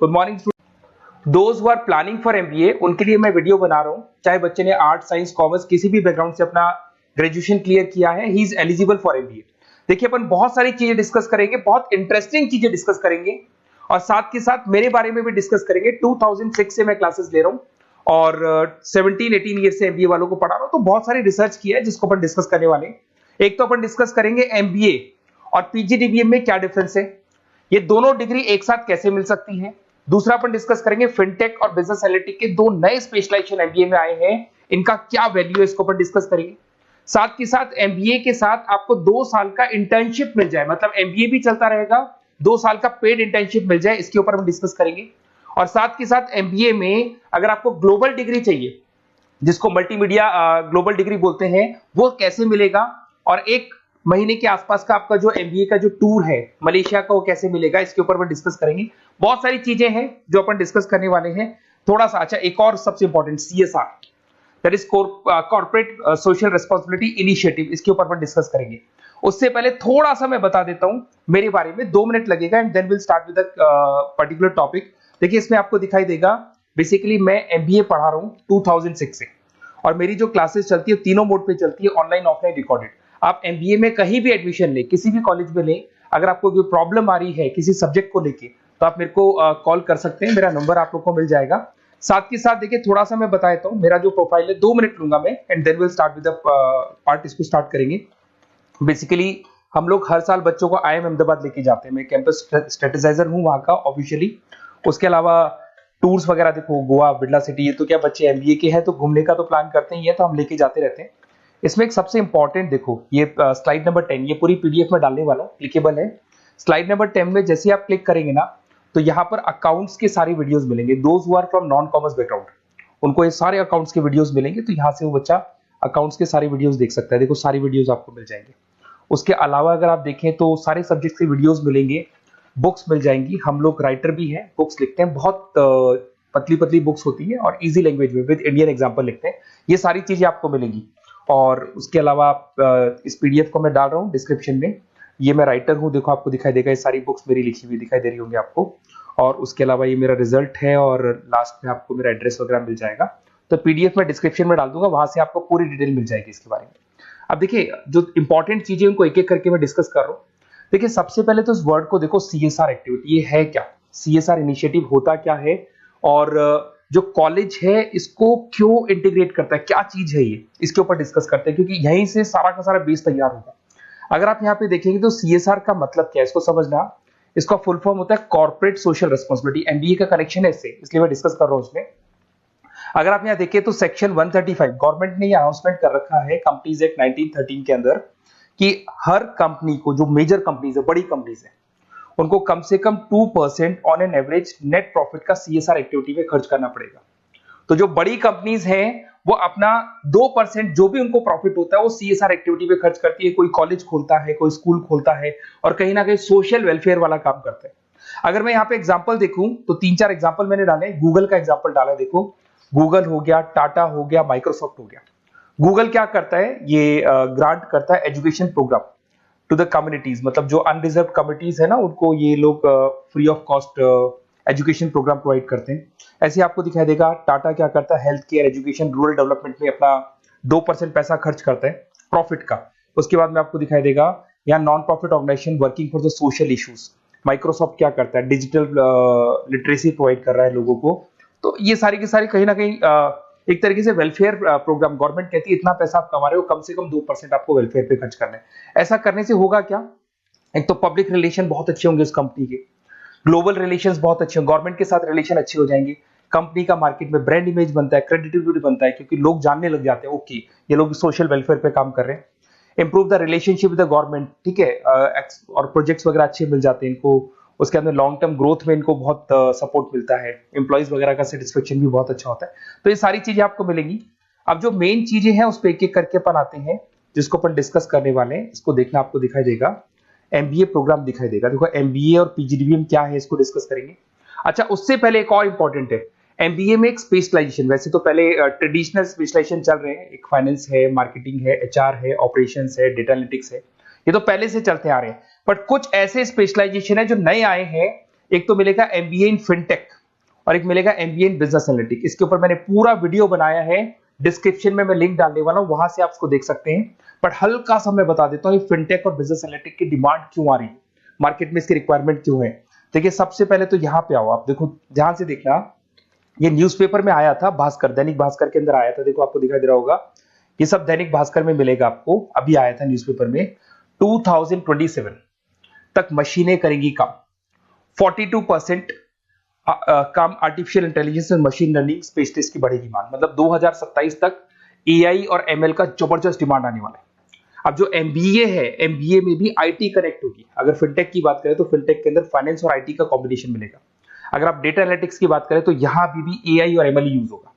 Good morning those who are planning for MBA, उनके लिए मैं वीडियो बना रहा हूं। चाहे बच्चे ने आर्ट, साइंस, कॉमर्स किसी भी बैकग्राउंड से अपना ग्रेजुएशन क्लियर किया है, he is eligible for MBA. देखिए अपन बहुत सारी चीजें डिस्कस करेंगे, बहुत इंटरेस्टिंग चीजें डिस्कस करेंगे और साथ के साथ मेरे बारे में भी डिस्कस करेंगे। 2006 से मैं क्लासेस ले रहा हूं और 17-18 ईयर से एमबीए वालों को पढ़ा रहा हूं, तो बहुत सारी रिसर्च किया है जिसको अपन डिस्कस करने वाले हैं। एक तो अपन डिस्कस करेंगे एमबीए और पीजीडीबीएम में क्या डिफरेंस है, ये दोनों डिग्री एक साथ कैसे मिल सकती है। दूसरा अपन डिस्कस करेंगे फिनटेक और बिजनेस एनालिटिक के दो नए स्पेशलाइजेशन एमबीए में आए हैं, इनका क्या वैल्यू है, इसको अपन डिस्कस करेंगे। साथ के साथ एमबीए के साथ आपको 2 साल का इंटर्नशिप मिल जाए, मतलब एमबीए भी चलता रहेगा, 2 साल का पेड इंटर्नशिप मिल जाए, इसके ऊपर हम डिस्कस करेंगे। और साथ के साथ एमबीए में अगर आपको ग्लोबल डिग्री चाहिए, जिसको मल्टीमीडिया ग्लोबल डिग्री बोलते हैं, वो कैसे मिलेगा, और 1 महीने के आसपास का आपका जो एमबीए का जो टूर है मलेशिया का, वो कैसे मिलेगा, इसके ऊपर हम डिस्कस करेंगे। बहुत सारी चीजें हैं जो अपन डिस्कस करने वाले हैं। थोड़ा सा अच्छा, एक और सबसे important CSR, that is corporate social responsibility initiative, इसके ऊपर अपन डिस्कस करेंगे। उससे पहले थोड़ा सा मैं बता देता हूं मेरे बारे में, 2 मिनट लगेगा and then will start with particular topic. देखिए इसमें आपको दिखाई देगा, बेसिकली मैं एमबीए पढ़ा रहा हूं 2006 से और मेरी जो क्लासेस चलती है तीनों मोड पे चलती है, ऑनलाइन, ऑफलाइन, रिकॉर्डेड। आप एमबीए में कहीं भी एडमिशन लें, किसी भी कॉलेज में लें, अगर आपको कोई प्रॉब्लम आ रही है किसी सब्जेक्ट को लेके, तो आप मेरे को कॉल कर सकते हैं, मेरा नंबर आप लोग को मिल जाएगा। साथ के साथ देखिए थोड़ा सा मैं बता देता हूं, मेरा जो प्रोफाइल है 2 मिनट लूंगा मैं and then will start with the part, इसको स्टार्ट करेंगे। बेसिकली हम लोग हर साल बच्चों को आईएम अहमदाबाद लेके जाते हैं, मैं कैंपस स्ट्रेटेजाइजर हूं वहां का ऑफिशियली। उसके अलावा टूर्स वगैरह, देखो गोवा, बिरला सिटी, ये तो क्या बच्चे एमबीए के हैं तो घूमने का तो प्लान करते ही है, तो हम लेके जाते रहते हैं। इसमें एक सबसे इंपॉर्टेंट देखो, ये स्लाइड नंबर 10, ये पूरी पीडीएफ में डालने वाला हूं, क्लिकेबल है। स्लाइड नंबर 10 में जैसे आप क्लिक करेंगे ना, तो यहाँ पर अकाउंट्स के सारे वीडियोस मिलेंगे। Those who are from non commerce background, उनको ये सारे अकाउंट्स के वीडियोस मिलेंगे, तो यहाँ से वो बच्चा अकाउंट्स के सारे वीडियोस देख सकता है। देखो सारी वीडियोस आपको मिल जाएंगे। उसके अलावा अगर आप देखें तो सारे सब्जेक्ट के वीडियोस मिलेंगे, बुक्स मिल जाएंगी। हम लोग राइटर भी हैं, बुक्स लिखते हैं, बहुत पतली पतली बुक्स होती है और इजी लैंग्वेज में विद इंडियन एग्जांपल लिखते हैं। ये सारी चीजें आपको मिलेंगी। और उसके अलावा इस पीडीएफ को मैं डाल रहा हूँ डिस्क्रिप्शन में, ये मैं राइटर हूँ, देखो आपको दिखाई देगा, ये सारी बुक्स मेरी लिखी हुई दिखाई दे रही होंगी आपको। और उसके अलावा ये मेरा रिजल्ट है और लास्ट में आपको मेरा एड्रेस वगैरह मिल जाएगा। तो पीडीएफ में डिस्क्रिप्शन में डाल दूंगा, वहां से आपको पूरी डिटेल मिल जाएगी इसके बारे में। अब देखिए जो इंपॉर्टेंट चीजें उनको एक एक करके मैं डिस्कस कर रहा हूँ। देखिए सबसे पहले तो इस वर्ड को देखो, सीएसआर एक्टिविटी, ये है क्या, सीएसआर इनिशिएटिव होता क्या है, और जो कॉलेज है इसको क्यों इंटीग्रेट करता है, क्या चीज है ये, इसके ऊपर डिस्कस करते हैं, क्योंकि यहीं से सारा का सारा बेस तैयार होगा। अगर आप यहाँ पे देखेंगे तो सीएसआर का मतलब क्या है, इसको समझना। इसका फुल फॉर्म होता है कॉर्पोरेट सोशल रिस्पांसिबिलिटी। एमबीए का कनेक्शन है इससे, इसलिए मैं डिस्कस कर रहा हूँ उसमें। अगर आप यहाँ देखिए तो सेक्शन 135, गवर्नमेंट ने ये अनाउंसमेंट कर रखा है कंपनीज एक्ट 1913 के अंदर, कि हर कंपनी को, जो मेजर कंपनीज है, बड़ी कंपनीज है, उनको कम से कम 2% on an average net profit का सीएसआर एक्टिविटी में खर्च करना पड़ेगा। तो जो बड़ी कंपनीज हैं वो अपना 2% जो भी उनको प्रॉफिट होता है वो सीएसआर एक्टिविटी पे खर्च करती है। कोई कॉलेज खोलता है, कोई स्कूल खोलता है और कहीं ना कहीं सोशल वेलफेयर वाला काम करता है। अगर मैं यहाँ पे एग्जांपल देखूं तो 3-4 एग्जांपल मैंने डाले। गूगल का एग्जांपल डाला है, देखो गूगल हो गया, टाटा हो गया, माइक्रोसॉफ्ट हो गया। गूगल क्या करता है, ये ग्रांट करता है education program to the communities, मतलब जो अनरिजर्व कम्युनिटीज है ना, उनको ये लोग free of cost education program provide करते हैं। ऐसे आपको दिखाई देगा टाटा क्या करता है, health care, education, rural development में अपना 2% पैसा खर्च करता है प्रॉफिट का। उसके बाद में आपको दिखाई देगा यहाँ non profit organization working for the social issues. Microsoft क्या करता है, डिजिटल लिटरेसी प्रोवाइड कर रहा है लोगों को। तो ये सारी की सारी कहीं ना कहीं एक तरीके से वेलफेयर प्रोग्राम, गवर्नमेंट कहती है इतना पैसा आप कमा रहे हो, कम से कम 2% आपको वेलफेयर पे खर्च करना है। ऐसा करने से होगा क्या, एक तो पब्लिक रिलेशन बहुत अच्छे होंगे उस कंपनी के, ग्लोबल रिलेशंस बहुत अच्छे होंगे, गवर्नमेंट के साथ रिलेशन अच्छे हो जाएंगे, कंपनी का मार्केट में ब्रांड इमेज बनता है, क्रेडिबिलिटी बनता है, क्योंकि लोग जानने लग जाते हैं ओके ये लोग सोशल वेलफेयर पे काम कर रहे हैं। Improve the relationship with the government, ठीक है, और प्रोजेक्ट्स वगैरह अच्छे मिल जाते हैं इनको। उसके अंदर लॉन्ग टर्म ग्रोथ में इनको बहुत सपोर्ट मिलता है, एम्प्लॉइज वगैरह का सेटिस्फेक्शन भी बहुत अच्छा होता है। तो ये सारी चीजें आपको मिलेंगी। अब जो मेन चीजें हैं उस पर एक एक करके अपन आते हैं, जिसको अपन डिस्कस करने वाले हैं। इसको देखना, आपको दिखाई देगा एमबीए प्रोग्राम दिखाई देगा। देखो एमबीए और पीजीडीबीएम क्या है, इसको डिस्कस करेंगे। अच्छा, उससे पहले एक और इंपॉर्टेंट है, एमबीए में एक स्पेशलाइजेशन, वैसे तो पहले ट्रेडिशनल स्पेशलाइजेशन चल रहे हैं, एक फाइनेंस है, मार्केटिंग है, एचआर है, ऑपरेशंस है, डेटा एनालिटिक्स है, ये तो पहले से चलते आ रहे हैं। बट कुछ ऐसे स्पेशलाइजेशन है जो नए आए हैं, एक तो मिलेगा एमबीए इन फिनटेक और एक मिलेगा एमबीए इन बिजनेस एनालिटिक्स। इसके ऊपर मैंने पूरा वीडियो बनाया है, डिस्क्रिप्शन में मैं लिंक डालने वाला हूं, वहां से आप उसको देख सकते हैं। बट हल्का सा मैं बता देता हूं फिनटेक और बिजनेस एनालिटिक्स की डिमांड क्यों आ रही है, मार्केट में इसकी रिक्वायरमेंट क्यों है। देखिए सबसे पहले तो यहाँ पे आओ, आप देखो ध्यान से देखना, ये न्यूज़पेपर में आया था, भास्कर, दैनिक भास्कर के अंदर आया था, देखो आपको दिखाई दे रहा होगा, ये सब दैनिक भास्कर में मिलेगा आपको, अभी आया था न्यूज़पेपर में। 2027 तक मशीनें करेंगी काम, 42% काम आर्टिफिशियल इंटेलिजेंस और मशीन लर्निंग स्पेशलिस्ट की बढ़ेगी मांग, मतलब 2027 तक एआई और एमएल का जबरदस्त डिमांड आने वाला है। अब जो एमबीए है, एमबीए में भी आईटी कनेक्ट होगी। अगर फिनटेक की बात करें तो फिनटेक के अंदर फाइनेंस और आईटी का कॉम्बिनेशन मिलेगा। अगर आप डेटा एनालिटिक्स की बात करें तो यहां भी एआई और एमएल यूज होगा।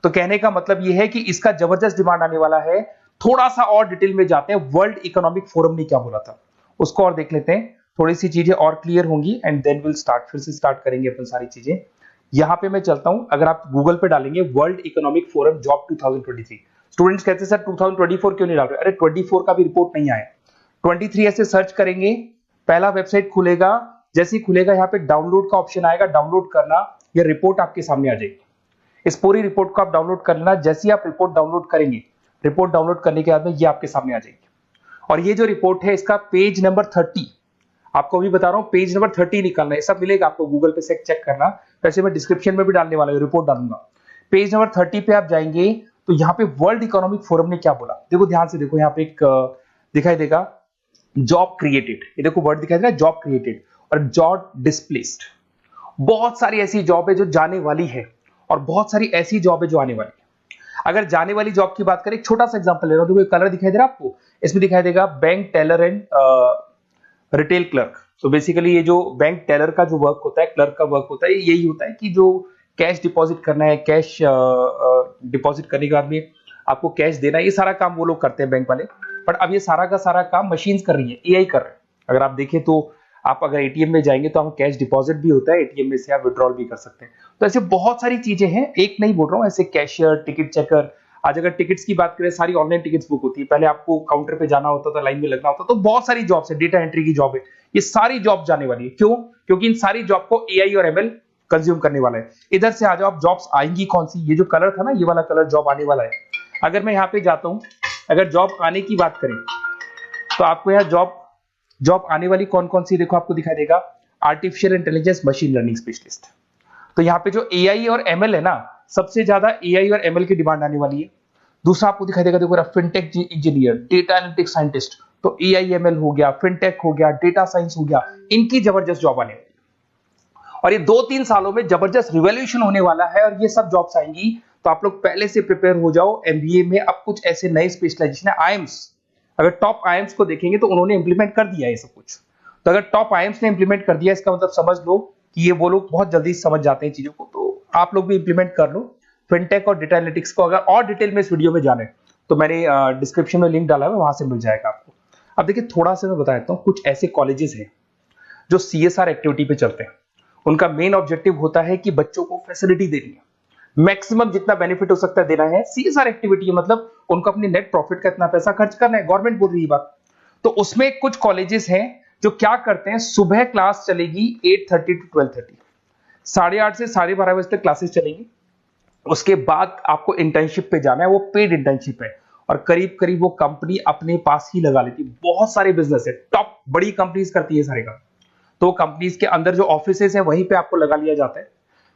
तो कहने का मतलब यह है कि इसका जबरदस्त डिमांड आने वाला है। थोड़ा सा और डिटेल में जाते हैं, वर्ल्ड इकोनॉमिक फोरम ने क्या बोला था उसको और देख लेते हैं, थोड़ी सी चीजें और क्लियर होंगी एंड देन विल स्टार्ट, फिर से स्टार्ट करेंगे अपन सारी चीजें। यहां पे मैं चलता हूं, अगर आप गूगल पे डालेंगे world economic forum job 2023, students कहते हैं सर 2024 क्यों नहीं डाल रहे, अरे 24 का भी रिपोर्ट नहीं आया, 23 ऐसे सर्च करेंगे, पहला वेबसाइट खुलेगा, जैसे ही खुलेगा यहाँ पे डाउनलोड का ऑप्शन आएगा, डाउनलोड करना, ये रिपोर्ट आपके सामने आ जाएगी। इस पूरी रिपोर्ट को आप डाउनलोड कर लेना, जैसे ही आप रिपोर्ट डाउनलोड करेंगे, रिपोर्ट डाउनलोड करने के बाद में ये आपके सामने आ जाएगी। और ये जो रिपोर्ट है इसका पेज नंबर 30, आपको भी बता रहा हूं पेज नंबर 30 निकालना है, सब मिलेगा आपको गूगल पे से चेक करना, वैसे मैं डिस्क्रिप्शन में भी डालने वाला हूं, रिपोर्ट डालूंगा। पेज नंबर 30 पे आप जाएंगे तो यहाँ पे वर्ल्ड इकोनॉमिक फोरम ने क्या बोला, देखो ध्यान से देखो, यहाँ पे एक दिखाई देगा जॉब क्रिएटेड, ये देखो वर्ड दिखाई दे रहा है जॉब क्रिएटेड और जॉब डिस्प्लेस्ड। बहुत सारी ऐसी जॉब है जो जाने वाली है और बहुत सारी ऐसी जॉब है जो आने वाली है। अगर जाने वाली जॉब की बात करें, एक छोटा सा एग्जांपल ले रहा हूं, देखो कलर दिखाई दे रहा है आपको, इसमें दिखाई देगा bank teller and retail clerk. तो बेसिकली ये जो बैंक टेलर का जो वर्क होता है, क्लर्क का वर्क होता है, यही होता है कि जो कैश डिपॉजिट करना है, कैश डिपॉजिट करने के बाद में आपको कैश देना है, ये सारा काम वो लोग करते हैं बैंक वाले। बट अब ये सारा का सारा काम मशीन्स कर रही है, एआई कर रहे हैं। अगर आप देखें तो आप अगर एटीएम में जाएंगे तो आप कैश डिपॉजिट भी होता है, एटीएम में से आप विड्रॉल भी कर सकते हैं। तो ऐसे बहुत सारी चीजें हैं, एक नहीं बोल रहा हूँ, ऐसे कैशियर, टिकट चेकर, आज अगर टिकट्स की बात करें, सारी ऑनलाइन टिकट्स बुक होती है, पहले आपको काउंटर पे जाना होता था, लाइन में लगना होता, तो बहुत सारी जॉब्स है, डेटा एंट्री की जॉब है, ये सारी जॉब जाने वाली है। क्यों? क्योंकि इन सारी जॉब को एआई और एमएल कंज्यूम करने वाला है। इधर से आ जाओ, आप जॉब्स आएंगी कौन सी, ये जो कलर था ना, ये वाला कलर जॉब आने वाला है। अगर मैं यहाँ पे जाता हूँ, अगर जॉब आने की बात करें तो आपको यहाँ जॉब आने वाली कौन कौन सी, देखो आपको दिखाई देगा artificial intelligence machine learning specialist. तो यहाँ पे जो एआई और एमएल है ना, सबसे ज्यादा एआई और एमएल की डिमांड आने वाली है। दूसरा आपको दिखाई देगा, देखो fintech engineer, data analytics scientist, तो एआई एमएल हो गया, फिनटेक हो गया, डेटा साइंस हो गया, इनकी जबरदस्त जॉब आने वाली है। और ये 2-3 सालों में जबरदस्त रिवॉल्यूशन होने वाला है और ये सब जॉब्स आएंगी। तो आप लोग पहले से प्रिपेयर हो जाओ। एमबीए में अब कुछ ऐसे नए स्पेशलाइजेशन है, आईएम्स, अगर टॉप आईएम्स को देखेंगे तो उन्होंने इंप्लीमेंट कर दिया है ये सब कुछ। तो अगर टॉप आईएम्स ने इंप्लीमेंट कर दिया, इसका मतलब समझ लो कि ये वो लोग बहुत जल्दी समझ जाते हैं चीजों को, तो आप लोग भी इंप्लीमेंट कर लो फिनटेक और डेटा एनालिटिक्स को। अगर और डिटेल में इस वीडियो में जाने तो मैंने डिस्क्रिप्शन में लिंक डाला है, वहां से मिल जाएगा आपको। अब देखिए थोड़ा सा मैं बता देता हूँ, कुछ ऐसे कॉलेजेस हैं जो सीएसआर एक्टिविटी पे चलते हैं। उनका मेन ऑब्जेक्टिव होता है कि बच्चों को फैसिलिटी देनी है, मैक्सिमम जितना बेनिफिट हो सकता है देना है। सीएसआर एक्टिविटी मतलब उनको अपनी नेट प्रॉफिट का इतना पैसा खर्च करना है, गवर्नमेंट बोल रही है बात। तो उसमें कुछ कॉलेजेस हैं जो क्या करते हैं, सुबह क्लास चलेगी 8:30 to 12:30, 8:30 से 12:30 बजे तक क्लासेस चलेंगी। उसके बाद आपको इंटर्नशिप पे जाना है, वो पेड इंटर्नशिप है और करीब करीब वो कंपनी अपने पास ही लगा लेती है। बहुत सारे बिजनेस है, टॉप बड़ी कंपनीज करती है सारे काम। तो कंपनीज के अंदर जो ऑफिसेज है वहीं पे आपको लगा लिया जाता है।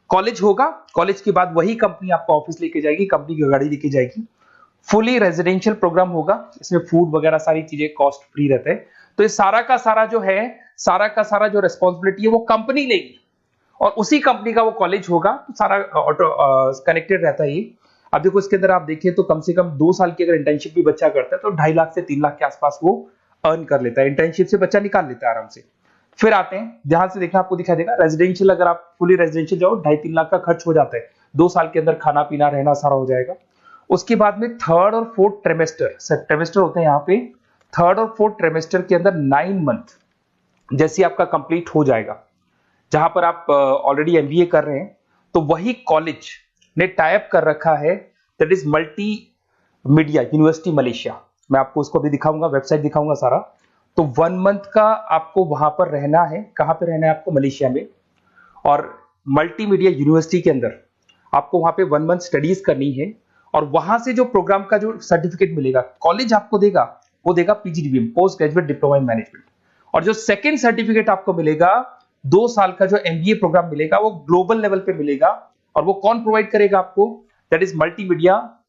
कॉलेज होगा, कॉलेज के बाद वही कंपनी आपको ऑफिस लेके जाएगी, कंपनी की गाड़ी लेके जाएगी। फुली रेजिडेंशियल प्रोग्राम होगा, इसमें फूड वगैरह सारी चीजें कॉस्ट फ्री रहते हैं। तो ये सारा का सारा जो है, सारा का सारा जो रिस्पॉन्सिबिलिटी है वो कंपनी लेगी और उसी कंपनी का वो कॉलेज होगा। तो सारा ऑटो कनेक्टेड रहता है ये। अब देखो इसके अंदर आप देखिए तो कम से कम 2 साल की अगर इंटर्नशिप भी बच्चा करता है तो 2.5 लाख से 3 लाख के आसपास वो अर्न कर लेता है, इंटर्नशिप से बच्चा निकाल लेता है आराम से। फिर आते हैं, ध्यान से देखना, आपको दिखाई देगा रेजिडेंशियल, अगर आप फुली रेजिडेंशियल जाओ 2.5-3 लाख का खर्च हो जाता है, 2 साल के अंदर खाना पीना रहना सारा हो जाएगा। उसके बाद में थर्ड और फोर्थ ट्रेमेस्टर होते हैं यहाँ पे, थर्ड और फोर्थ ट्रेमेस्टर के अंदर 9 मंथ जैसे आपका कंप्लीट हो जाएगा, जहां पर आप ऑलरेडी एमबीए कर रहे हैं, तो वही कॉलेज ने टाइप कर रखा है, that is multi media university Malaysia. मैं आपको उसको भी दिखाऊंगा, वेबसाइट दिखाऊंगा सारा। तो 1 मंथ का आपको वहां पर रहना है, कहां पे रहना है आपको, मलेशिया में। और मल्टीमीडिया यूनिवर्सिटी के अंदर आपको वहां पे 1 मंथ स्टडीज करनी है और वहां से जो प्रोग्राम का जो सर्टिफिकेट मिलेगा कॉलेज आपको देगा, वो देगा PGDBM, post graduate diploma in management. और जो सेकंड सर्टिफिकेट आपको मिलेगा 2 साल का जो एमबीए प्रोग्राम मिलेगा वो ग्लोबल लेवल पे मिलेगा। और वो कौन प्रोवाइड करेगा आपको? That is multimedia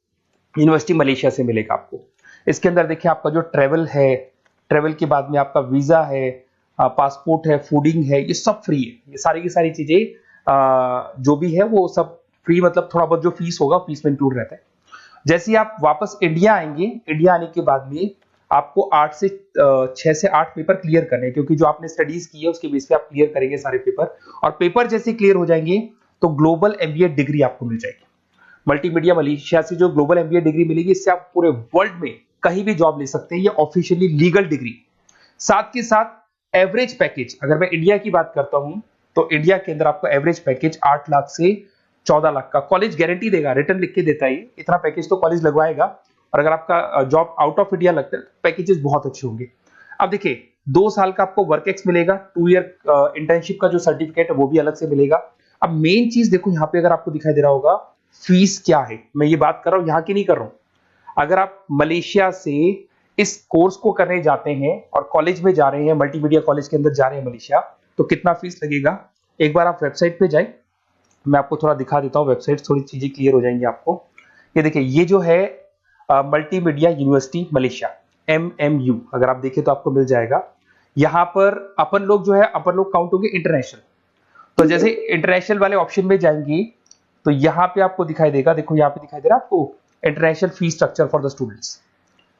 university Malaysia से मिलेगा आपको। इसके अंदर देखिए आपका जो ट्रेवल है, ट्रेवल के बाद में आपका वीजा है, पासपोर्ट है, फूडिंग है, ये सब फ्री है। ये सारी की सारी चीजें जो भी है वो सब फ्री, मतलब थोड़ा बहुत जो फीस होगा फीस में इंक्लूड रहता है। जैसे ही आप वापस इंडिया आएंगे, इंडिया आने के बाद में आपको 6 से 8 पेपर क्लियर करने हैं, क्योंकि जो आपने स्टडीज की है उसके बेस पे आप क्लियर करेंगे सारे पेपर। और पेपर जैसे क्लियर हो जाएंगे तो ग्लोबल एमबीए डिग्री आपको मिल जाएगी। मल्टीमीडिया मलेशिया से जो ग्लोबल एमबीए डिग्री मिलेगी, इससे आप पूरे वर्ल्ड में कहीं भी जॉब ले सकते हैं। ये ऑफिशियली लीगल डिग्री। साथ के साथ एवरेज पैकेज, अगर मैं इंडिया की बात करता हूं तो इंडिया के अंदर आपको एवरेज पैकेज 8 लाख से 14 लाख का कॉलेज गारंटी देगा, रिटर्न लिख के देता है। इतना पैकेज तो कॉलेज लगवाएगा। और अगर आपका जॉब आउट ऑफ इंडिया लगता है तो पैकेजेस बहुत अच्छे होंगे। अब देखिए 2 साल का आपको वर्क एक्स मिलेगा, 2 ईयर इंटर्नशिप का जो सर्टिफिकेट है वो भी अलग से मिलेगा। अब मेन चीज देखो यहाँ पे, अगर आपको दिखाई दे रहा होगा फीस क्या है, मैं ये बात कर रहा हूं यहाँ की नहीं कर रहा हूं। अगर आप मलेशिया से इस कोर्स को करने जाते हैं और कॉलेज में जा रहे हैं, मल्टीमीडिया कॉलेज के अंदर जा रहे हैं मलेशिया, तो कितना फीस लगेगा? एक बार आप वेबसाइट पे जाए, मैं आपको थोड़ा दिखा देता हूँ वेबसाइट, थोड़ी चीजें क्लियर हो जाएंगी आपको। ये देखिए, ये जो है मल्टीमीडिया यूनिवर्सिटी मलेशिया, MMU, अगर आप देखें तो आपको मिल जाएगा। यहाँ पर अपन लोग जो है, अपन लोग काउंट होंगे इंटरनेशनल। तो जैसे इंटरनेशनल वाले ऑप्शन में जाएंगे तो यहाँ पे आपको दिखाई देगा, देखो यहाँ पे दिखाई दे रहा है आपको international fees structure for the students.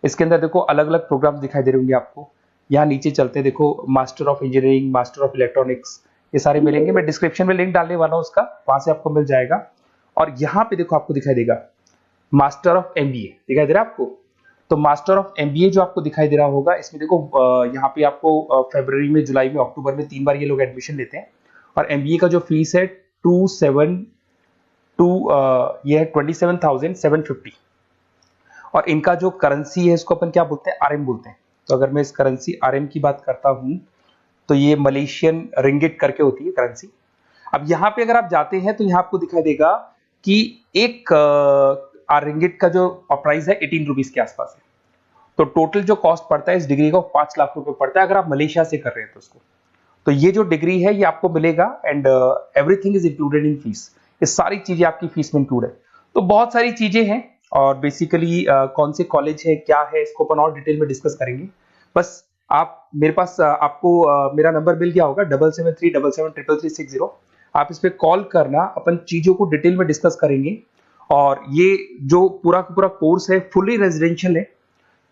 इसके अंदर देखो अलग अलग प्रोग्राम दिखाई दे रहे होंगे आपको। यहाँ नीचे चलते हैं, देखो master of engineering, master of electronics, ये सारे मिलेंगे। मैं डिस्क्रिप्शन में लिंक डालने वाला हूँ उसका, वहां से आपको मिल जाएगा। और यहाँ पे देखो आपको दिखाई देगा मास्टर ऑफ एमबीए, दिखाई दे रहा है आपको। तो मास्टर ऑफ एमबीए जो आपको दिखाई दे रहा होगा, इसमें देखो यहाँ पे आपको फरवरी में, जुलाई में, अक्टूबर में 3 बार ये लोग एडमिशन लेते हैं। और एमबीए का जो फीस है 27,750। और इनका जो करेंसी है इसको अपन क्या बोलते हैं? आरएम बोलते हैं। तो अगर मैं इस करेंसी आरएम की बात करता हूं तो ये मलेशियन रिंगिट करके होती है करेंसी। अब यहाँ पे अगर आप जाते हैं तो यहाँ आपको दिखाई देगा कि एक रिंगिट का जो प्राइस है 18 रुपीज के आसपास है। तो टोटल जो कॉस्ट पड़ता है इस डिग्री का 5 लाख रुपए पड़ता है, अगर आप मलेशिया से कर रहे हैं तो उसको। तो ये जो डिग्री है ये आपको मिलेगा and everything is included in fees. ये सारी चीजें आपकी फीस में इंक्लूड है। तो बहुत सारी चीजें हैं और बेसिकली कौन से कॉलेज है, क्या है, इसको अपन और डिटेल में डिस्कस करेंगे। बस आप मेरे पास आपको मेरा नंबर मिल गया होगा 7737773360। आप इस पे कॉल करना, अपन चीजों को डिटेल में डिस्कस करेंगे। और ये जो पूरा का पूरा कोर्स है फुली रेजिडेंशियल है,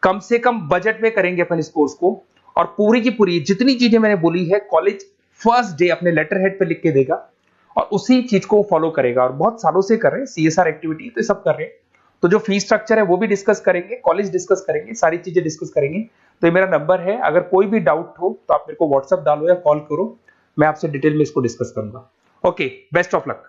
कम से कम बजट में करेंगे अपन इस कोर्स को। और पूरी की पूरी जितनी चीजें मैंने बोली है कॉलेज फर्स्ट डे अपने लेटर हेड पे लिख के देगा और उसी चीज को फॉलो करेगा। और बहुत सालों से कर रहे हैं, CSR एक्टिविटी तो सब कर रहे हैं। तो जो फीस स्ट्रक्चर है वो भी डिस्कस करेंगे, कॉलेज डिस्कस करेंगे, सारी चीजें डिस्कस करेंगे। तो ये मेरा नंबर है, अगर कोई भी डाउट हो तो आप मेरे को व्हाट्सएप डालो या कॉल करो, मैं आपसे डिटेल में इसको डिस्कस करूंगा। Okay, best of luck.